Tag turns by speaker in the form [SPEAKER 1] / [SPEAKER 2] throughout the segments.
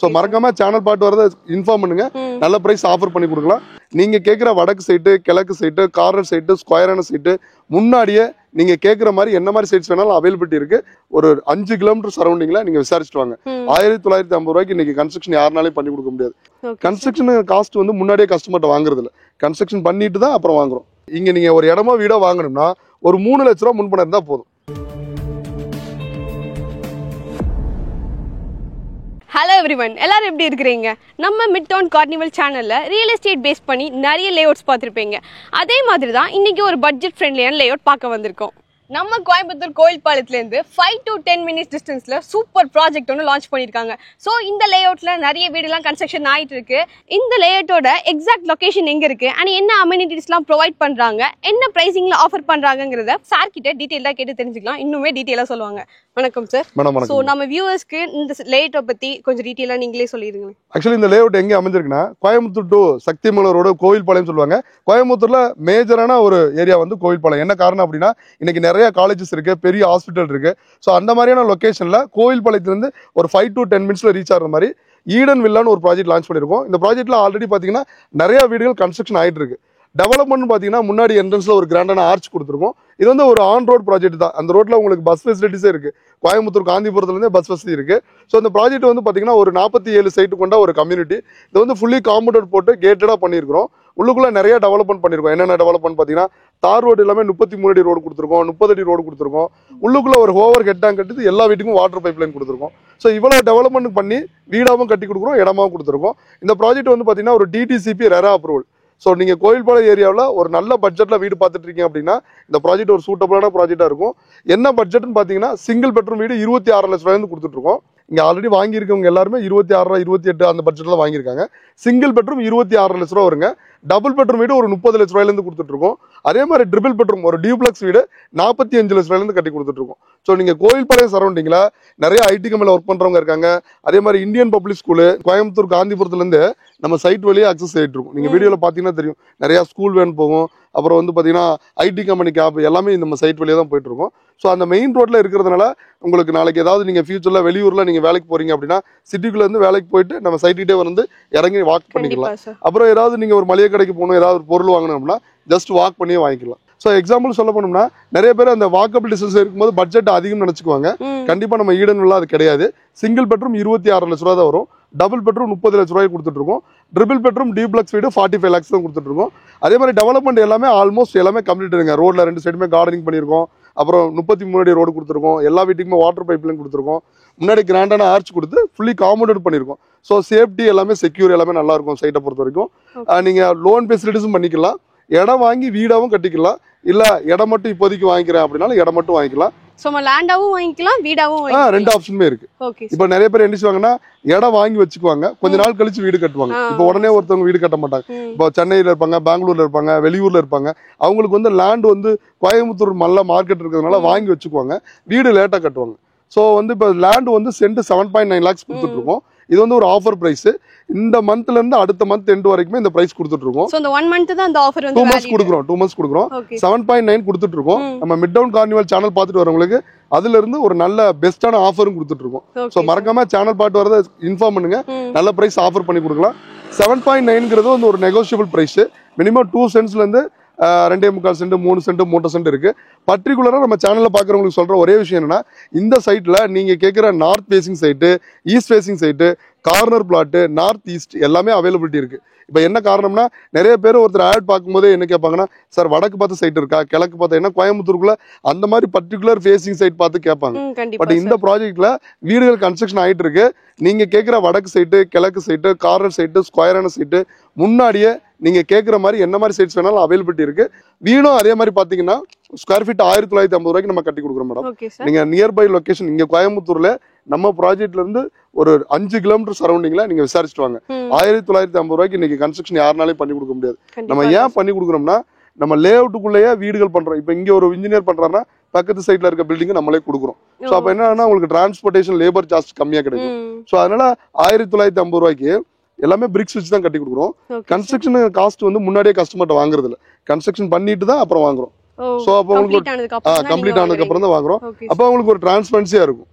[SPEAKER 1] So மறக்காம channel பார்த்து வரத இன்ஃபார்ம் பண்ணுங்க. நல்ல பிரைஸ் ஆஃபர் பண்ணி கொடுக்கலாம். நீங்க கேக்குற வடக்கு சைட்டு, கிழக்கு சைட்டு, கார்னர் சைட்டு, ஸ்கொயரான சைட்டு முன்னாடியே நீங்க கேக்குற மாதிரி என்ன மாதிரி சைட்ஸ் வேணாலும் அவைலபிலிட்டி இருக்கு. ஒரு 5 கிலோமீட்டர் சரௌண்டிங்ல நீங்க விசாரிச்சுட்டு வாங்க. 1950 ரூபாய்க்கு இன்னைக்கு கன்ஸ்ட்ரக்ஷன் யாருனாலையும் பண்ணி கொடுக்க முடியாது. கன்ஸ்ட்ரக்ஷன் காஸ்ட் வந்து முன்னாடியே கஸ்டமர்ட்ட வாங்குறது இல்ல, கன்ஸ்ட்ரக்ஷன் பண்ணிட்டு தான் அப்புறம் வாங்குறோம். இங்க நீங்க ஒரு இடமோ வீடோ வாங்கணும்னா ஒரு 3 லட்ச ரூபாய் முன்பணம் இருந்தா போதும்.
[SPEAKER 2] ஹலோ எவ்ரிவன், எல்லாரும் எப்படி இருக்கிறீங்க? நம்ம மிட் டவுன் கார்னிவல் சேனல்ல ரியல் எஸ்டேட் பேஸ் பண்ணி நிறைய லேஅவுட்ஸ் பார்த்துருப்பீங்க. அதே மாதிரி தான் இன்னைக்கு ஒரு பட்ஜெட் ஃப்ரெண்ட்லியான லேஅவுட் பார்க்க வந்திருக்கோம். நம்ம கோயம்புத்தூர் கோயில்பாளையத்துலேருந்து 5 to 10 minutes டிஸ்டன்ஸ்ல சூப்பர் ப்ராஜெக்ட் ஒன்று லான்ச் பண்ணியிருக்காங்க. ஸோ இந்த லேஅவுட்ல நிறைய வீடுலாம் கன்ஸ்ட்ரக்ஷன் ஆகிட்டு இருக்கு. இந்த லேஅவுட்டோட எக்ஸாக்ட் லொகேஷன் எங்க இருக்கு அண்ட் என்ன அமெனிட்டிஸ்லாம் ப்ரொவைட் பண்றாங்க, என்ன பிரைசிங்ல ஆஃபர் பண்றாங்கிறத சார் கிட்ட டீட்டெயிலாக கேட்டு தெரிஞ்சுக்கலாம். இன்னுமே டீட்டெயிலாக சொல்லுவாங்க. வணக்கம் சார். ஸோ நம்ம வியூவர்ஸ்க்கு இந்த லேஅவுட்டை பத்தி கொஞ்சம் டீட்டெயிலாக நீங்களே சொல்லிடுங்க.
[SPEAKER 1] ஆக்சுவலி இந்த லேஅவுட் எங்க அமைஞ்சிருக்குன்னா கோயம்புத்தூர் டு சக்திமலர் ரோடு கோயில்பாளையம் சொல்லுவாங்க. கோயம்புத்தூர்ல மேஜரான ஒரு ஏரியா வந்து கோயில்பாளையம். என்ன காரணம் அப்படின்னா இன்னைக்கு நிறைய காலேஜஸ் இருக்கு, பெரிய ஹாஸ்பிட்டல் இருக்கு. ஸோ அந்த மாதிரியான லொகேஷன்ல கோயில்பாளையத்திலிருந்து ஒரு 5 to 10 minutes ரீச் ஆகிற மாதிரி ஈடன் வில்லான்னு ஒரு ப்ராஜெக்ட் லான்ச் பண்ணிருக்கோம். இந்த ப்ராஜெக்ட்ல ஆல்ரெடி பாத்தீங்கன்னா நிறைய வீடுகள் கன்ஸ்ட்ரக்ஷன் ஆயிட்டு இருக்கு. டெவலப்மெண்ட் பாத்தீங்கன்னா முன்னாடி என்ட்ரன்ஸ்ல ஒரு கிராண்டான ஆர்ச் கொடுத்துருக்கோம். இது வந்து ஒரு ஆன் ரோட் ப்ராஜெக்ட் தான். அந்த ரோட்ல உங்களுக்கு பஸ் ஃபெசிலிட்டிஸே இருக்கு. கோயம்புத்தூர் காந்திபுரத்துல இருந்தே பஸ் வசதி இருக்கு. ஸோ இந்த ப்ராஜெக்ட் வந்து பாத்தீங்கன்னா ஒரு 47 சைட்டு கொண்ட ஒரு கம்யூனிட்டி. இது வந்து ஃபுல்லி காம்பவுண்ட் போட்டு கேட்டடா பண்ணிருக்கிறோம். உள்ளுக்குள்ள நிறைய டெவலப்மெண்ட் பண்ணிருக்கோம். என்னென்ன டெவலப்மெண்ட் பாத்தீங்கன்னா தார் ரோடு எல்லாமே 33 அடி ரோடு கொடுத்துருக்கோம், 30 அடி ரோடு கொடுத்துருக்கோம். உள்ளுக்குள்ள ஒரு ஓவர் ஹெட் டேங்க் கட்டி எல்லா வீட்டுக்கும் வாட்டர் பைப் லைன் கொடுத்துருக்கோம். ஸோ இவ்வளவு டெவலப்மெண்ட் பண்ணி வீடாவும் கட்டி கொடுக்குறோம், இடமாவும் கொடுத்துருக்கோம். இந்த ப்ராஜெக்ட் வந்து பாத்தீங்கன்னா ஒரு DTCP ரெரா அப்ரூவல். ஸோ நீங்க கோயில்பாளையம் ஏரியாவில் ஒரு நல்ல பட்ஜெட்ல வீடு பார்த்துட்டு இருக்கீங்க அப்படின்னா இந்த ப்ராஜெக்ட் ஒரு சூட்டபிளான ப்ராஜெக்டா இருக்கும். என்ன பட்ஜெட்னு பாத்தீங்கன்னா சிங்கிள் பெட்ரூம் வீடு 26 லட்ச ரூபாய் கொடுத்துட்டு இருக்கோம். இங்க ஆல்ரெடி வாங்கியிருக்கவங்க எல்லாருமே 26, 28 அந்த பட்ஜெட்ல வாங்கியிருக்காங்க. சிங்கிள் பெட்ரூம் 26 லட்ச ரூபா வருங்க. டபுள் பெட்ரூம் வீடு ஒரு 30 லட்ச ரூபாயில இருந்து கொடுத்துட்டு இருக்கோம். அதே மாதிரி ட்ரிபிள் பெட்ரூம் ஒரு டியூப்ளெக்ஸ் வீடு 45 லட்ச ரூபாயில இருந்து கட்டி கொடுத்துட்டு இருக்கோம். ஸோ நீங்க கோயில்பாளையம் சரௌண்டிங்ல நிறைய ஐடி கம்பெனில ஒர்க் பண்றவங்க இருக்காங்க. அதே மாதிரி இந்தியன் பப்ளிக் ஸ்கூலு கோயம்புத்தூர் காந்திபுரத்துல இருந்து நம்ம சைட் வழியே அக்சஸ் ஆயிட்டு இருக்கும். நீங்க வீடியோல பாத்தீங்கன்னா தெரியும், நிறைய ஸ்கூல் வேன் போகும். அப்புறம் வந்து பாத்தீங்கன்னா ஐடி கம்பெனி கேப் எல்லாமே நம்ம சைட் வழியா தான் போயிட்டு இருக்கோம். ஸோ அந்த மெயின் ரோட்ல இருக்கிறதுனால உங்களுக்கு நாளைக்கு ஏதாவது நீங்க ஃபியூச்சர்ல வெளியூர்ல நீங்க வேலைக்கு போறீங்க அப்படின்னா சிட்டிக்குள்ள இருந்து வேலைக்கு போயிட்டு நம்ம சைட்டுக்கிட்டே வந்து இறங்கி வாக் பண்ணிக்கலாம். அப்புறம் ஏதாவது நீங்க ஒரு மளிகை கடைக்கு போகணும், ஏதாவது ஒரு பொருள் வாங்கணும்னா ஜஸ்ட் வாக் பண்ணியே வாங்கிக்கலாம். ஸோ எக்ஸாம்பிள் சொல்ல போனோம்னா நிறைய பேர் அந்த வாக்கபிள் டிஸ்டன்ஸ் இருக்கும்போது பட்ஜெட் அதிகம் நினைச்சுக்குவாங்க. கண்டிப்பா நம்ம ஈடன் வில்லா அது கிடையாது. சிங்கிள் பெட்ரூம் 26 லட்ச ரூபா தான் வரும். டபுள் பெட்ரூம் 30 லட்ச ரூபாய் கொடுத்துட்டு இருக்கோம். ட்ரிபிள் பெட்ரூம் டியூப்ளெக்ஸ் வீடு 45 lakhs தான் கொடுத்துட்டு இருக்கோம். அதே மாதிரி டெவலப்மெண்ட் எல்லாமே ஆல்மோஸ்ட் எல்லாமே கம்ப்ளீட் இருங்க. ரோட்ல 2 சைடுமே கார்டனிங் பண்ணியிருக்கோம். அப்புறம் 33 அடி ரோடு கொடுத்துருக்கோம். எல்லா வீட்டுக்குமே வாட்டர் பைப் லைன் கொடுத்துருக்கோம். முன்னாடி கிராண்டான ஆர்ச் கொடுத்து ஃபுல்லி காம்பவுண்ட் பண்ணியிருக்கோம். ஸோ சேஃப்டி எல்லாமே செக்யூர் எல்லாமே நல்லா இருக்கும். சைட்டை பொறுத்த வரைக்கும் நீங்க லோன் ஃபெசிலிட்டிஸும் பண்ணிக்கலாம். இடம் வாங்கி வீடாவும் கட்டிக்கலாம். இல்ல இடம் மட்டும் இப்போதைக்கு வாங்கிக்கிறேன் அப்படின்னாலும் இடம் மட்டும் வாங்கிக்கலாம்.
[SPEAKER 2] லேண்டாவும் வாங்கிக்கலாம், வீடாவும் வாங்கிக்கலாம்.
[SPEAKER 1] ரெண்டு ஆப்ஷனுமே இருக்கு. இப்ப நிறைய பேர் என்ன செய்வாங்கன்னா இடம் வாங்கி வச்சுக்குவாங்க, கொஞ்ச நாள் கழிச்சு வீடு கட்டுவாங்க. இப்ப உடனே ஒருத்தவங்க வீடு கட்ட மாட்டாங்க. இப்போ சென்னையில இருப்பாங்க, பெங்களூர்ல இருப்பாங்க, வெளியூர்ல இருப்பாங்க. அவங்களுக்கு வந்து லேண்ட் வந்து கோயம்புத்தூர் நல்ல மார்க்கெட் இருக்கிறதுனால வாங்கி வச்சுக்குவாங்க, வீடு லேட்டா கட்டுவாங்க. ஸோ வந்து இப்போ லேண்ட் வந்து சென்ட் 7.9 lakhs கொடுத்துட்டு இருக்கோம். இது வந்து ஒரு ஆஃபர் பிரைஸ். இந்த மந்த்ல இருந்து அடுத்த மந்த் எண்ட் வரைக்குமே இந்த பிரைஸ் கொடுத்துட்டு இருக்கோம்.
[SPEAKER 2] சோ இந்த 1 month தான் இந்த ஆஃபர் வந்து
[SPEAKER 1] 2 months கொடுக்குறோம். 2 months கொடுக்குறோம். 7.9 கொடுத்துட்டு இருக்கோம். நம்ம மிட் டவுன் கார்னிவல் சேனல் பார்த்துட்டு வரவங்களுக்கு அதுல இருந்து ஒரு நல்ல பெஸ்டான ஆஃபரும் கொடுத்துட்டு இருக்கோம். சோ மறக்காம சேனல் பார்த்து வரத இன்ஃபார்ம் பண்ணுங்க. நல்ல பிரைஸ் ஆஃபர் பண்ணி கொடுக்கலாம். 7.9ங்கிறது வந்து ஒரு நெகோஷியபிள் பிரைஸ். மினிமம் 2 சென்ட்ஸ்ல இருந்து 2.25 சென்ட் 3 சென்ட் 3 சென்ட் இருக்கு. பர்டிகுலரா நம்ம சேனல்ல பாக்குறவங்களுக்கு சொல்ற ஒரே விஷயம் என்னன்னா இந்த சைட்ல நீங்க கேட்கிற north facing site, east facing site, corner plot, north east எல்லாமே அவைலபிலிட்டி இருக்கு. இப்ப என்ன காரணம்னா நிறைய பேர் ஒருத்தர் ஆட் பார்க்கும்போது என்ன கேட்பாங்கன்னா சார் வடக்கு பார்த்த சைட் இருக்கா, கிழக்கு பார்த்த, என்ன கோயம்புத்தூருக்குள்ள அந்த மாதிரி பர்டிகுலர் ஃபேசிங் சைட் பார்த்து கேட்பாங்க. பட் இந்த ப்ராஜெக்ட்ல வீடுகள் கன்ஸ்ட்ரக்ஷன் ஆயிட்டு இருக்கு. நீங்க கேட்கிற வடக்கு சைட்டு, கிழக்கு சைட்டு, கார்னர் சைட்டு, ஸ்கொயரான சைட்டு முன்னாடியே நீங்க கேட்கிற மாதிரி என்ன மாதிரி சைட்ஸ் வேணாலும் அவைலபிலிட்டி இருக்கு. வீடும் அதே மாதிரி பாத்தீங்கன்னா ஸ்கொயர் ஃபீட் 1950 ரூபாய்க்கு நம்ம கட்டி கொடுக்குறோம் மேடம். நீங்க நியர்பை லொகேஷன் இங்க கோயம்புத்தூர்ல நம்ம ப்ராஜெக்ட்ல இருந்து ஒரு 5 கிலோமீட்டர் சரௌண்டிங்ல நீங்க விசாரிச்சுட்டு வாங்க. 1950 ரூபாய்க்கு இன்னைக்கு கன்ஸ்ட்ரக்ஷன் யாருனாலையும் பண்ணி கொடுக்க முடியாது. நம்ம ஏன் பண்ணி கொடுக்குறோம்னா நம்ம லே அவுட்டுக்குள்ளேயே வீடுகள் பண்றோம். இப்ப இங்க ஒரு இன்ஜினியர் பண்றாருன்னா பக்கத்து சைட்ல இருக்க பில்டிங் நம்மளே கொடுக்குறோம். சோ அப்ப என்னன்னா உங்களுக்கு டிரான்ஸ்போர்டேஷன் லேபர் சார்ஜ் கம்மியா கிடைக்கும். சோ அதனால 1950 ரூபாய்க்கு எல்லாமே பிரிக்ஸ் வச்சு தான் கட்டி கொடுக்குறோம். கன்ஸ்ட்ரக்ஷன் காஸ்ட் வந்து முன்னாடியே கஸ்டமர்ட்ட வாங்குறது இல்ல, கன்ஸ்ட்ரக்ஷன் பண்ணிட்டு தான் அப்புறம் வாங்குறோம். சோ அப்ப உங்களுக்கு கம்ப்ளீட் ஆனதுக்கு அப்புறம் தான் வாங்குறோம். அப்ப அவங்களுக்கு ஒரு டிரான்ஸ்பரன்சியா இருக்கும்.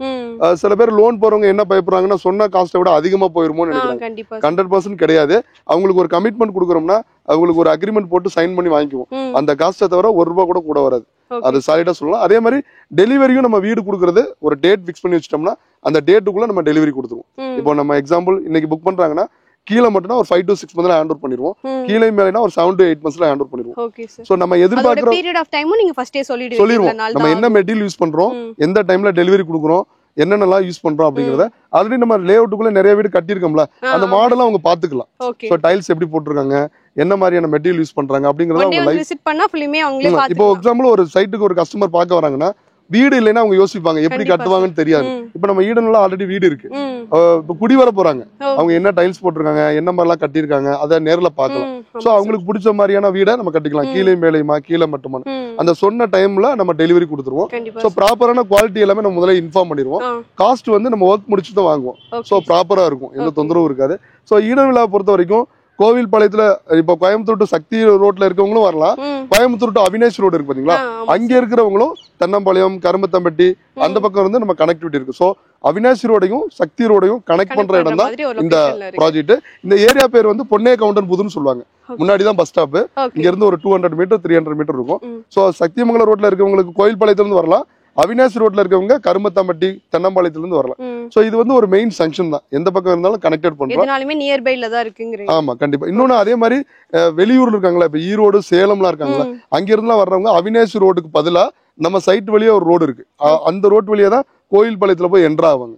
[SPEAKER 1] சில பேர் லோன் போறவங்க என்ன பயப்படுறாங்கன்னா சொன்ன காஸ்ட்டை விட அதிகமா போயிருமோன்னு நினைக்கிறாங்க. 100% கிடையாது. அவங்களுக்கு ஒரு கமிட்மெண்ட் கொடுக்குறோம்னா அவங்களுக்கு ஒரு அக்ரிமெண்ட் போட்டு சைன் பண்ணி வாங்கிக்குவோம். அந்த காஸ்ட்டை தவிர ₹1 கூட வராது. அது சாலிடா சொல்லலாம். அதே மாதிரி டெலிவரியும் நம்ம வீடு கொடுக்கறது ஒரு டேட் பிக்ஸ் பண்ணி வச்சிட்டோம்னா அந்த டேட்டுக்குள்ள நம்ம டெலிவரி கொடுத்துருவோம். இப்போ நம்ம எக்ஸாம்பிள் இன்னைக்கு புக் பண்றாங்கன்னா கீழே மட்டும்னா ஒரு 5 to 6 months ஹேண்ட் ஓவர் பண்ணிடுவோம். கீழே மேலேனா ஒரு 7 to 8 months ஹேண்ட் ஓவர் பண்ணிடுவோம்.
[SPEAKER 2] Okay sir.
[SPEAKER 1] சோ நம்ம எதிர்பார்க்கிற
[SPEAKER 2] பீரியட் ஆஃப் டைமும் நீங்க ஃபர்ஸ்டே சொல்லிடுவீங்க.
[SPEAKER 1] நம்ம என்ன மெட்டீரியல் யூஸ் பண்றோம், எந்த டைம்ல டெலிவரி கொடுக்குறோம், என்னென்னலாம் யூஸ் பண்றோம் அப்படிங்கறத ஆல்ரெடி நம்ம லேஅவுட்டுக்குள்ள நிறைய வீடு கட்டியிருக்கோம்ல, அந்த மாடலை அவங்க பாத்துக்கலாம். சோ டைல்ஸ் எப்படி போட்டிருக்காங்க, என்ன மாதிரியான மெட்டீரியல் யூஸ் பண்றாங்க அப்படிங்கறத அவங்க லைவ் விசிட் பண்ணா ஃபுல்லுமே அவங்களே பாத்துக்கலாம். இப்போ எக்ஸாம்பிள் ஒரு சைட்டுக்கு ஒரு கஸ்டமர் பார்க்க வராங்கன்னா வீடு இல்லைன்னா அவங்க யோசிப்பாங்க எப்படி கட்டுவாங்கன்னு தெரியாது. இப்ப நம்ம ஈடன்ல ஆல்ரெடி வீடு இருக்கு, இப்ப குடி வர போறாங்க, அவங்க என்ன டைல்ஸ் போட்டிருக்காங்க, என்ன மாதிரி எல்லாம் கட்டிருக்காங்க, அதை நேர்ல பாக்கலாம். சோ அவங்களுக்கு பிடிச்ச மாதிரியான வீடை நம்ம கட்டிக்கலாம். கீழே மேலேயுமா கீழே மட்டுமா அந்த சொன்ன டைம்ல நம்ம டெலிவரி கொடுத்துருவோம். சோ ப்ராப்பரான குவாலிட்டி எல்லாமே நம்ம முதல்ல இன்ஃபார்ம் பண்ணிடுவோம். காஸ்ட் வந்து நம்ம ஒர்க் முடிச்சு தான் வாங்குவோம். சோ ப்ராப்பரா இருக்கும், எந்த தொந்தரவும் இருக்காது. சோ ஈடன் விழா பொறுத்த வரைக்கும் கோவில் பாளையத்துல இப்ப கோயம்புத்தூர் டு சக்தி ரோட்ல இருக்கவங்களும் வரலாம், கோயம்புத்தூர் டு அவினாஷ் ரோடு இருக்கு பாத்தீங்களா, அங்க இருக்கிறவங்களும் தென்னம்பாளையம் கரும்பத்தம்பட்டி அந்த பக்கம் வந்து நம்ம கனெக்டிவிட்டி இருக்கு. சோ அவினாஷ் ரோடையும் சக்தி ரோடையும் கனெக்ட் பண்ற இடம் தான் இந்த ப்ராஜெக்ட். இந்த ஏரியா பேர் வந்து பொன்னே கவுண்டன் புதுன்னு சொல்லுவாங்க. முன்னாடிதான் பஸ் ஸ்டாப், இங்க இருந்து ஒரு 200 மீட்டர் 300 மீட்டர் இருக்கும். சோ சக்திமங்கலம் ரோட்ல இருக்கவங்களுக்கு கோயில் பாளையத்துல இருந்து வரலாம், அவினாஷ் ரோட்ல இருக்கவங்க கரும்பத்தம்பட்டி தென்னம்பாளையத்துல இருந்து வரலாம். சோ இது வந்து ஒரு மெயின் ஜங்ஷன் தான், எந்த பக்கம் இருந்தாலும் கனெக்டட் பண்றோம். எதனாலுமே நியர் பைல தான் இருக்குங்க. ஆமா கண்டிப்பா. இன்னொன்னு அதே மாதிரி வெளியூர்ல இருக்காங்களா, இப்ப ஈரோடு சேலம்லாம் இருக்காங்களா, அங்க இருந்துலாம் வர்றவங்க அவினாஷ் ரோடுக்கு பதிலா நம்ம சைட் வழியா ஒரு ரோடு இருக்கு, அந்த ரோட் வழியா தான் கோயில் பாளையத்துல போய் என்ட்ரு ஆவாங்க.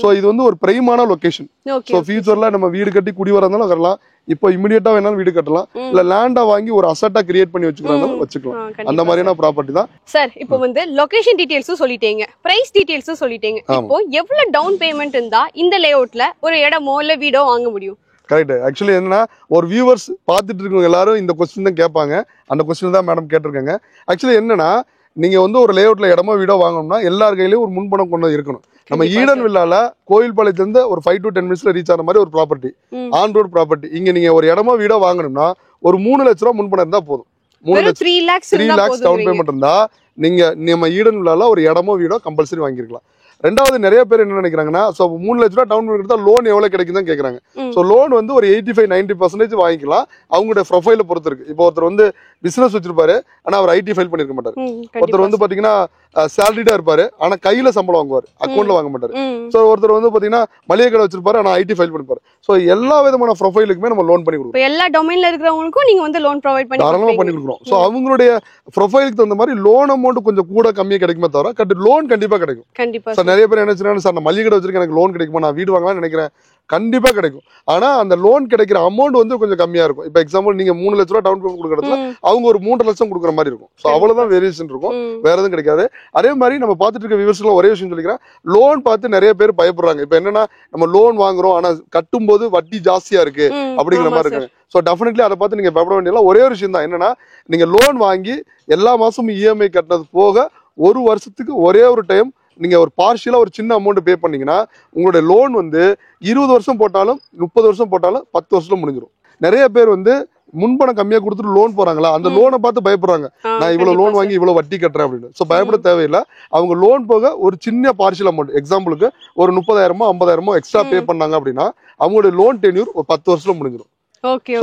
[SPEAKER 1] சோ இது வந்து ஒரு பிரைமான லொகேஷன். சோ ஃபியூச்சர்ல நம்ம வீடு கட்டி குடி வரதுனால வரலாம், இப்போ இமிடியேட்டா வேணாலும் வீடு கட்டலாம், இல்ல லேண்டா வாங்கி ஒரு அசட்டா கிரியேட் பண்ணி வச்சுக்கலாம் வச்சுக்கலாம். அந்த மாதிரியான ப்ராப்பர்ட்டி தான் சார். இப்போ வந்து லொகேஷன் டீடைல்ஸும் சொல்லிட்டீங்க, பிரைஸ் டீடைல்ஸும் சொல்லிட்டீங்க. இப்போ எவ்வளவு டவுன் பேமெண்ட் இருந்தா இந்த லேஅவுட்ல ஒரு இடமோ இல்ல வீடோ வாங்க முடியும்? கரெக்ட். ஆக்சுவலி என்னன்னா ஒரு வியூவர்ஸ் பார்த்துட்டு இருக்கவங்க எல்லாரும் இந்த கொஸ்டின் தான் கேட்பாங்க, அந்த கொஸ்டின் தான் மேடம் கேட்டிருக்காங்க. ஆக்சுவலி என்னன்னா நீங்க வந்து ஒரு லேஅவுட்ல இடமோ வீடோ வாங்கணும்னா எல்லார் கையிலயும் ஒரு முன்பணம் கொண்டு இருக்கணும். நம்ம ஈடன் வில்லால கோயில் பாளையத்துல இருந்து ஒரு 5 to 10 minutes ரீச் ஆன மாதிரி ஒரு ப்ராப்பர்ட்டி, ஆன் ரோட் ப்ராப்பர்ட்டி. இங்க நீங்க ஒரு இடமோ வீடோ வாங்கணும்னா ஒரு 3 லட்ச ரூபாய் முன்பணம் இருந்தா போதும். 3 lakhs டவுன் பேமெண்ட் இருந்தா நீங்க நம்ம ஈடன் வில்லால ஒரு இடமோ வீடோ கம்பல்சரி வாங்கிருக்கலாம். ரெண்டாவது நிறைய பேர் என்ன நினைக்கிறாங்கன்னா 3 லட்ச ரூபாய் டவுன் பேமெண்ட் லோன் எவ்வளவு கிடைக்கும் தான் கேக்குறாங்க. சோ லோன் வந்து ஒரு 85-90% வாங்கிக்கலாம், அவங்களுடைய ப்ரொஃபைல பொறுத்து இருக்கு. இப்போ ஒருத்தர் வந்து பிசினஸ் வச்சிருப்பாரு ஆனா அவர் ஐடி ஃபைல் பண்ணிருக்க மாட்டாரு, ஒருத்தர் வந்து பாத்தீங்கன்னா சேலரிடா இருப்பாரு ஆனா கையில சம்பளம் வாங்குவாரு, அக்கௌண்ட்ல வாங்க மாட்டாரு. சோ ஒருத்தர் வந்து பாத்தீங்கன்னா மளிகை கடை வச்சிருப்பாரு ஆனா ஐடி ஃபைல் பண்ணிப்பாரு. சோ எல்லா விதமான ப்ரொஃபைலுக்குமே நம்ம லோன் பண்ணி கொடுக்குறோம். எல்லா டொமைன்ல இருக்கிறவங்களுக்கும் நீங்க வந்து லோன் ப்ரொவைட் பண்ணி தாராளமா பண்ணி கொடுக்குறோம். சோ அவங்களுடைய ப்ரொஃபைலுக்கு தகுந்த மாதிரி லோன் அமௌண்ட் கொஞ்சம் கூட கம்மியா கிடைக்குமே தவிர லோன் கண்டிப்பா கிடைக்கும். கண்டிப்பா. நிறைய பேர் என்ன சொல்றாங்க, சார் நான் மளிகை கடை வச்சிருக்கேன் எனக்கு லோன் கிடைக்குமா, நான் வீடு வாங்கலாம்னு நினைக்கிறேன், கண்டிப்பா கிடைக்கும். ஆனா அந்த லோன் கிடைக்கிற அமௌண்ட் வந்து கொஞ்சம் கம்மியா இருக்கும். இப்ப எக்ஸாம்பிள் நீங்க 3 லட்ச ரூபாய் டவுன் பேமெண்ட் கொடுக்கறதுல அவங்க ஒரு 3.5 லட்சம் கொடுக்குற மாதிரி இருக்கும். சோ அவ்வளவுதான் வேரியேஷன் இருக்கும், வேற எதுவும் கிடைக்காது. அதே மாதிரி நம்ம பார்த்துட்டு இருக்க வியூவர்ஸ்ல ஒரே விஷயம் சொல்லிக்கிறேன், லோன் பார்த்து நிறைய பேர் பயப்படுறாங்க. இப்ப என்னன்னா நம்ம லோன் வாங்குறோம் ஆனா கட்டும் போது வட்டி ஜாஸ்தியா இருக்கு அப்படிங்கிற மாதிரி இருக்காங்க. சோ டெஃபினெட்லி அதை பார்த்து நீங்க பயப்பட வேண்டியது ஒரே ஒரு விஷயம் தான், என்னன்னா நீங்க லோன் வாங்கி எல்லா மாசமும் இஎம்ஐ கட்டினது போக ஒரு வருஷத்துக்கு ஒரே ஒரு டைம் நீங்க ஒரு பார்ஷியலா ஒரு சின்ன அமௌண்ட் பே பண்ணீங்கன்னா உங்களுடைய லோன் வந்து 20 வருஷம் போட்டாலும் 30 வருஷம் போட்டாலும் 10 வருஷத்துல முடிஞ்சிடும். நிறைய பேர் வந்து முன்பணம் கம்மியா கொடுத்துட்டு லோன் போறாங்களா, அந்த லோனை பார்த்து பயப்படுறாங்க, நான் இவ்வளவு லோன் வாங்கி இவ்வளவு வட்டி கட்டுறேன் அப்படின்னு. சோ பயப்பட தேவையில்லை. அவங்க லோன் போக ஒரு சின்ன பார்ஷியல் அமௌண்ட் எக்ஸாம்பிளுக்கு ஒரு 30,000 50,000 எக்ஸ்ட்ரா பே பண்ணாங்க அப்படின்னா அவங்களுடைய லோன் டென்யூர் ஒரு 10 வருஷத்துல முடிஞ்சிடும்.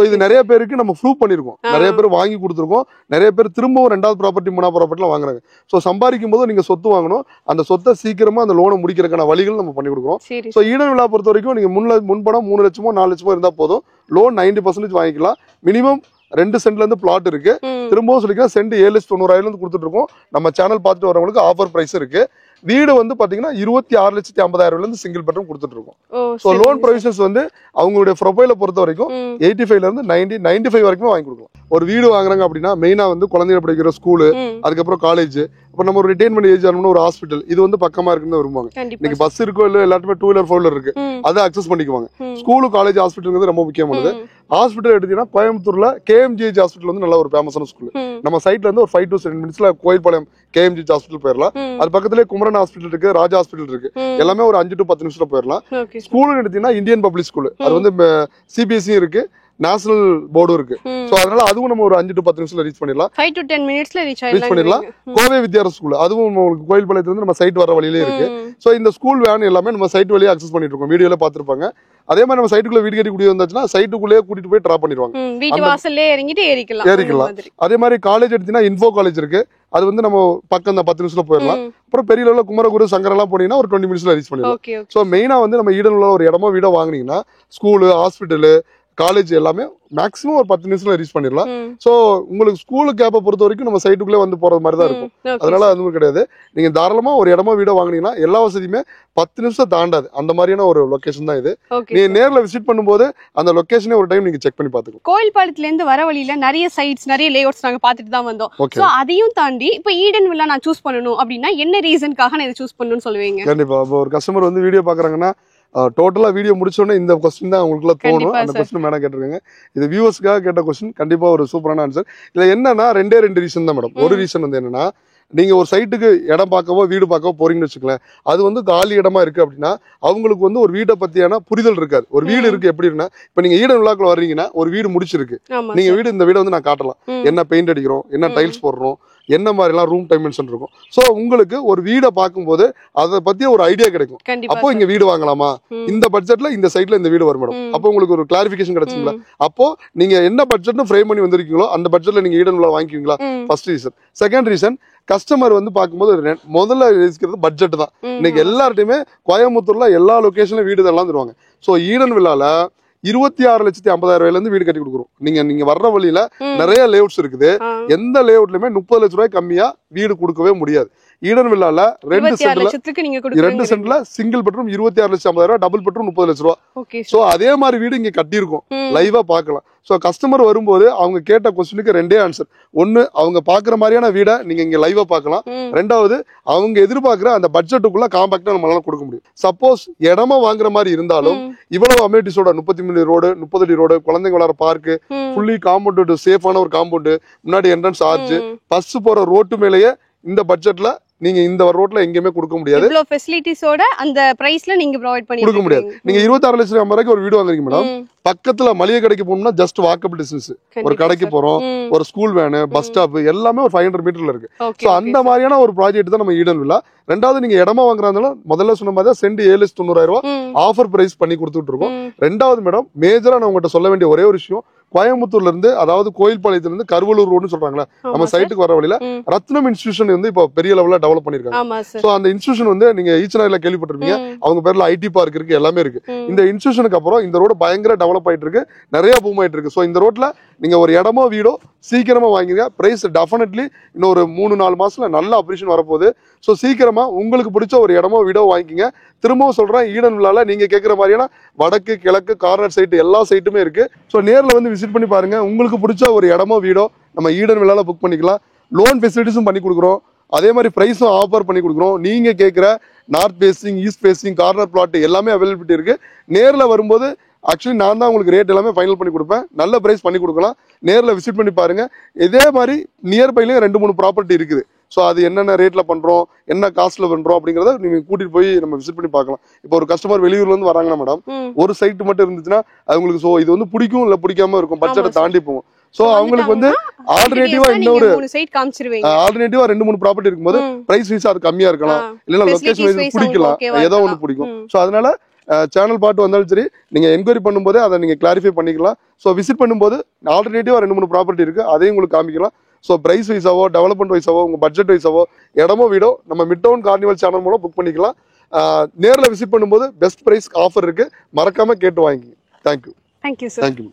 [SPEAKER 1] இது நிறைய பேருக்கு நம்ம ப்ரூவ் பண்ணிருக்கோம், நிறைய பேர் வாங்கி கொடுத்துருக்கோம், நிறைய பேர் திரும்பவும் 2வது ப்ராப்பர்ட்டி 3வது ப்ராப்பர்ட்டி வாங்குறாங்க. சோ சம்பாதிக்கும் போது நீங்க சொத்து வாங்கணும், அந்த சொத்தை சீக்கிரமா அந்த லோனை முடிக்கிறதுக்கான வழிகள் நம்ம பண்ணி கொடுக்குறோம். சோ ஈடன் விழா பொறுத்த வரைக்கும் நீங்க முன்பணம் 3 லட்சமோ 4 லட்சமோ இருந்தா போதும், லோன் 90% வாங்கிக்கலாம். மினிமம் 2 சென்ட்ல இருந்து பிளாட் இருக்கு. திரும்பவும் சொல்லிக்கலாம், சென்ட் 7,90,000 கொடுத்துட்டு இருக்கோம். நம்ம சேனல் பார்த்துட்டு வரவங்களுக்கு ஆஃபர் பிரைஸ் இருக்கு. வீடு வந்து பாத்தீங்கன்னா 26,50,000 சிங்கிள் பெட்ரூம் கொடுத்துட்டு இருக்கோம். சோ லோன் ப்ரொவிஷன்ஸ் வந்து அவங்களுடைய ப்ரொஃபைலை பொறுத்த வரைக்கும் 85 இருந்து 95 வரைக்கும் வாங்கி கொடுக்கலாம். ஒரு வீடு வாங்குறாங்க அப்படின்னா மெயினா வந்து குழந்தைங்க படிக்கிற ஸ்கூலு, அதுக்கப்புறம் காலேஜ், இப்ப நம்ம ஒரு ரிட்டைன்மெண்ட் ஏஜ் ஆனோம்னா ஒரு ஹாஸ்பிட்டல், இது வந்து பக்கமா இருக்குன்னு விரும்புவாங்க. இன்னைக்கு பஸ் இருக்கோ இல்ல எல்லாருமே 2-வீலர் 4-வீலர் இருக்கு, அதை அக்சஸ் பண்ணிக்குவாங்க. ஸ்கூலு காலேஜ் ஹாஸ்பிட்டல் ரொம்ப முக்கியமானது. ஹாஸ்பிட்டல் எடுத்தீங்கன்னா கோயம்புத்தூர்ல KMGH ஹாஸ்பிட்டல் வந்து நல்ல ஒரு ஃபேமஸான ஸ்கூல். நம்ம சைட்ல இருந்து ஒரு 5 to 7 minutes Koilpalayam KMGH hospital போயிடலாம். அது பக்கத்துல குமரன் ஜப்பான் ஹாஸ்பிட்டல் இருக்கு, ராஜா ஹாஸ்பிட்டல் இருக்கு, எல்லாமே ஒரு 5 to 10 நிமிஷத்துல போயிடலாம். ஸ்கூல் எடுத்தீங்கன்னா இந்தியன் பப்ளிக் ஸ்கூல், அது வந்து சிபிஎஸ்சி இருக்கு, நேஷனல் போர்டும் இருக்கு. சோ அதனால அதுவும் நம்ம ஒரு 5 to 10 நிமிஷத்துல ரீச் பண்ணிடலாம்.
[SPEAKER 2] 5 to 10 மினிட்ஸ்ல ரீச்
[SPEAKER 1] பண்ணிடலாம். கோவை வித்யாரண்ய ஸ்கூல், அதுவும் உங்களுக்கு கோயில்பாளையத்துல இருந்து நம்ம சைட் வர வழியிலே இருக்கு. சோ இந்த ஸ்கூல் வேன் எல்லாமே நம்ம சைட் வழியா அக்சஸ் பண்ணிட்டு இருக்கோம், வீடியோல பாத்துருப்பாங்க. அதே மாதிரி நம்ம சைட்டுக்குள்ள வீடு கட்டி கூடி வந்தாச்சுன்னா சைட்டுக்குள்ளேயே கூட்டிட்டு போய் டிராப் பண்ணிடுவாங்க,
[SPEAKER 2] வீட்டு வாசல்லே இறங்கிட்டு ஏறிக்கலாம்.
[SPEAKER 1] அதே மாதிரி காலேஜ் எடுத்தீங்கன்னா இன்ஃபோ காலேஜ் இருக்கு, அது வந்து நம்ம பக்கம் தான் 10 நிமிஷத்துல போயிடலாம். அப்புறம் பெரிய லெவலில் குமரகுரு சங்கர் எல்லாம் போனீங்கன்னா ஒரு 20 மினிட்ஸ்ல ரீச் பண்ணிடலாம். சோ மெயினா வந்து நம்ம ஈடன்ல ஒரு இடமோ வீடோ வாங்குனீங்கன்னா ஸ்கூலு, ஹாஸ்பிட்டலு, காலேஜ் எல்லாமே மேக்ஸிமம் ஒரு 10 நிமிஷத்துல ரீச் பண்ணிடலாம். சோ உங்களுக்கு ஸ்கூலு கேப்பை பொறுத்த வரைக்கும் நம்ம சைட்டுக்குள்ளே வந்து போறது மாதிரி தான் இருக்கும். அதனால அதுவும் கிடையாது, நீங்க தாராளமா ஒரு இடமோ வீடோ வாங்குனீங்கன்னா எல்லா வசதியுமே 10 நிமிஷம் தாண்டாது, அந்த மாதிரியான ஒரு லொகேஷன் தான் இது. நீங்க நேர்ல விசிட் பண்ணும்போது அந்த லொகேஷனே ஒரு டைம் நீங்க செக் பண்ணி பாத்துக்கலாம்.
[SPEAKER 2] கோயில்பாளையத்துல இருந்து வர வழியில நிறைய சைட்ஸ், நிறைய லேஅவுட்ஸ் நாங்க பாத்துட்டு தான் வந்தோம். சோ அதையும் தாண்டி இப்ப ஈடன் வில்லா நான் சூஸ் பண்ணணும் அப்படின்னா என்ன ரீசன்காக நான் இதை சூஸ் பண்ணணும்னு சொல்லுவீங்க?
[SPEAKER 1] கண்டிப்பா ஒரு கஸ்டமர் வந்து வீடியோ பாக்குறாங்கன்னா டோட்டலா வீடியோ முடிச்சோடனே இந்த கொஸ்டின் தான் உங்களுக்குள்ள தோணும். அந்த கொஸ்டின் மேடம் கேட்டிருக்காங்க, இது வியூவர்ஸ்க்காக கேட்ட கொஸ்டின், கண்டிப்பா ஒரு சூப்பரான ஆன்சர். இதுல என்னன்னா ரெண்டு ரீசன் தான் மேடம். ஒரு ரீசன் வந்து என்னன்னா, நீங்க ஒரு சைட்டுக்கு இடம் பார்க்கவோ வீடு பார்க்கவோ போறீங்கன்னு வச்சுக்கலாம், அது வந்து காலி இடமா இருக்கு அப்படின்னா அவங்களுக்கு வந்து ஒரு வீட்டை பத்தியான புரிதல் இருக்காது. ஒரு வீடு இருக்கு எப்படி இருக்குன்னா, இப்ப நீங்க ஈடன் விழாக்குள்ள வர்றீங்கன்னா ஒரு வீடு முடிச்சிருக்கு, நீங்க இந்த வீடு வந்து நான் காட்டலாம், என்ன பெயிண்ட் அடிக்கிறோம், என்ன டைல்ஸ் போடுறோம், என்ன மாதிரி எல்லாம் ரூம் டைமென்ஷன் இருக்கும். சோ உங்களுக்கு ஒரு வீடை பார்க்கும்போது அதை பத்தி ஒரு ஐடியா கிடைக்கும். அப்போ இங்க வீடு வாங்கலாமா, இந்த பட்ஜெட்ல இந்த சைட்ல இந்த வீடு வரும் மேடம், அப்போ உங்களுக்கு ஒரு கிளாரிபிகேஷன் கிடைச்சுங்களா. அப்போ நீங்க என்ன பட்ஜெட்னு ஃப்ரேம் பண்ணி வந்திருக்கீங்களோ அந்த பட்ஜெட்ல நீங்க ஈடன் விழா வாங்கிக்குவீங்களா, first reason. Second reason, customer வந்து பார்க்கும்போது முதல்ல யோசிக்கிறது பட்ஜெட் தான். இன்னைக்கு எல்லார்ட்டையுமே கோயம்புத்தூர்ல எல்லா லொகேஷன்ல வீடு இதெல்லாம் தருவாங்க. சோ ஈடன் விழால 26,50,000 இருந்து வீடு கட்டி கொடுக்குறோம். நீங்க வர்ற வழியில நிறைய லேஅவுட்ஸ் இருக்குது, எந்த லேஅவுட்லயுமே 30 லட்சம் ரூபாய் கம்மியா வீடு கொடுக்கவே முடியாது. ஈடன் வில்லால 2 சென்ட்ல சிங்கிள் பெட்ரூம் 26,50,000, டபுள் பெட்ரூம் 30 லட்சம் ரூபாய். சோ அதே மாதிரி வீடு இங்க கட்டி இருக்கும், லைவா பாக்கலாம். சோ கஸ்டமர் வரும்போது அவங்க கேட்ட கொஸ்டினுக்கு ரெண்டே ஆன்சர். ஒன்னு, அவங்க பாக்குற மாதிரியான வீடை நீங்க இங்க லைவா பாக்கலாம். ரெண்டாவது, அவங்க எதிர்பார்க்கிற அந்த பட்ஜெட்டுக்குள்ள காம்பாக்டா நம்மளால கொடுக்க முடியும். சப்போஸ் இடமா வாங்குற மாதிரி இருந்தாலும் இவ்வளவு அமெனிட்டிஸோட 33 ரோடு, 30 அடி ரோடு, குழந்தைங்க விளையாட பார்க்கு, ஃபுல்லி காம்பவுண்ட், சேஃபான ஒரு காம்பவுண்ட், முன்னாடி என்ட்ரன்ஸ் ஆர்ச், பஸ் போற ரோட்டு மேலேயே இந்த பட்ஜெட்ல நீங்க இந்த ரோட்ல எங்கேயுமே கொடுக்க முடியாது.
[SPEAKER 2] இவ்ளோ ஃபெசிலிட்டிஸோட அந்த பிரைஸ்ல நீங்க ப்ரொவைட் பண்ணி
[SPEAKER 1] கொடுக்க முடியாது. நீங்க 26,50,000 ஒரு வீடு வாங்குறீங்க மேடம், பக்கத்துல மளிகை கடைக்கு போகணும்னா ஜஸ்ட் வாக்கபிள் டிஸ்டன்ஸ். ஒரு கடைக்கு போறோம், ஒரு ஸ்கூல் வேனு, பஸ் ஸ்டாப் எல்லாமே ஒரு 500 மீட்டர்ல இருக்கு. சோ அந்த மாதிரியான ஒரு ப்ராஜெக்ட் தான் நம்ம ஈடன் வில்லா. ரெண்டாவது, நீங்க இடமா வாங்குறாலும் முதல்ல சொன்ன மாதிரி சென்ட் 7,90,000 ரூபாய் ஆஃபர் பிரைஸ் பண்ணி கொடுத்துட்டு இருக்கோம். ரெண்டாவது மேடம், மேஜரா நான் உங்ககிட்ட சொல்ல வேண்டிய ஒரே ஒரு விஷயம், கோயம்புத்தூர்ல இருந்து, அதாவது கோயில்பாளையத்துல இருந்து கருவலூர் ரோடுன்னு சொல்றாங்களா, நம்ம சைட்டுக்கு வர வழியில ரத்னம் இன்ஸ்டிடியூஷன் வந்து இப்போ பெரிய லெவல்ல டெவலப் பண்ணிருக்காங்க. சோ அந்த இன்ஸ்டிடியூஷன் வந்து நீங்க ஈச்சனாரில கேள்விப்பட்டிருப்பீங்க, அவங்க பேர்ல ஐடி பார்க் இருக்கு, எல்லாமே இருக்கு. இந்த இன்ஸ்டிடியூஷனுக்கு அப்புறம் இந்த ரோடு பயங்கர டெவலப் ஆயிட்டு இருக்கு, நிறைய பூம் ஆயிட்டு இருக்கு. சோ இந்த ரோட்ல நீங்க ஒரு இடமோ வீடோ சீக்கிரமா வாங்கிங்க. பிரைஸ் டெஃபினெட்லி இன்னும் ஒரு 3-4 மாசத்துல நல்ல அப்ரிஷன் வரப்போகுது. சோ சீக்கிரமா உங்களுக்கு பிடிச்ச ஒரு இடமோ வீடோ வாங்கிக்கிங்க. திரும்பவும் சொல்றேன், ஈடன் வில்லால நீங்க கேட்கிற மாதிரியான வடக்கு, கிழக்கு, கார்னர் சைட்டு எல்லா சைட்டுமே இருக்கு. ஸோ நேரில் வந்து விசிட் பண்ணி பாருங்க. உங்களுக்கு பிடிச்ச ஒரு இடமோ வீடோ நம்ம ஈடன் வில்லால புக் பண்ணிக்கலாம். லோன் ஃபெசிலிட்டிஸும் பண்ணி கொடுக்குறோம், அதே மாதிரி ப்ரைஸும் ஆஃபர் பண்ணி கொடுக்குறோம். நீங்க கேட்குற north facing, east facing, corner plot எல்லாமே அவைலபிலிட்டி இருக்கு. நேரில் வரும்போது ஆக்சுவலி நான் தான் உங்களுக்கு ரேட் எல்லாமே ஃபைனல் பண்ணி கொடுப்பேன், நல்ல பிரைஸ் பண்ணி கொடுக்கலாம். நேரில் விசிட் பண்ணி பாருங்க. இதே மாதிரி நியர்பைலையும் 2-3 ப்ராப்பர்ட்டி இருக்குது. ஸோ அது என்னென்ன ரேட்ல பண்றோம், என்ன காஸ்ட்ல பண்றோம் அப்படிங்கறத நீங்க கூட்டிட்டு போய் நம்ம விசிட் பண்ணி பார்க்கலாம். இப்போ ஒரு கஸ்டமர் வெளியூர்ல இருந்து வராங்கன்னா மேடம், ஒரு சைட் மட்டும் இருந்துச்சுன்னா அவங்களுக்கு இது வந்து பிடிக்கும் இல்ல பிடிக்காம இருக்கும், பட்ஜெட்டை தாண்டி போகும். சோ அவங்களுக்கு வந்து ஆல்டர்னேட்டிவா இன்னொரு ஆல்டர்னேட்டிவா 2-3 ப்ராப்பர்ட்டி இருக்கும்போது பிரைஸ் வைஸ் அது கம்மியா இருக்கலாம், இல்லைன்னா லொகேஷன் வைஸ் பிடிக்கலாம், ஏதோ ஒன்று பிடிக்கும். ஸோ அதனால சேனல் பார்த்து வந்தாலும் சரி, நீங்க என்கொயரி பண்ணும்போது அதை நீங்க கிளாரிஃபை பண்ணிக்கலாம். ஸோ விசிட் பண்ணும்போது ஆல்டர்னேட்டிவா 2-3 ப்ராப்பர்ட்டி இருக்கு, அதையும் உங்களுக்கு காமிக்கலாம். ஸோ பிரைஸ் வைஸாவோ, டெவலப்மெண்ட் வைஸாவோ, உங்க பட்ஜெட் வைஸாவோ, இடமோ வீடோ நம்ம மிட் டவுன் கார்னிவல் சேனல் மூலம் புக் பண்ணிக்கலாம். நேரில் விசிட் பண்ணும்போது பெஸ்ட் பிரைஸ் ஆஃபர் இருக்கு, மறக்காம கேட்டு வாங்கிங்க. தேங்க்யூ.
[SPEAKER 2] Thank you sir.
[SPEAKER 1] தேங்க்யூ.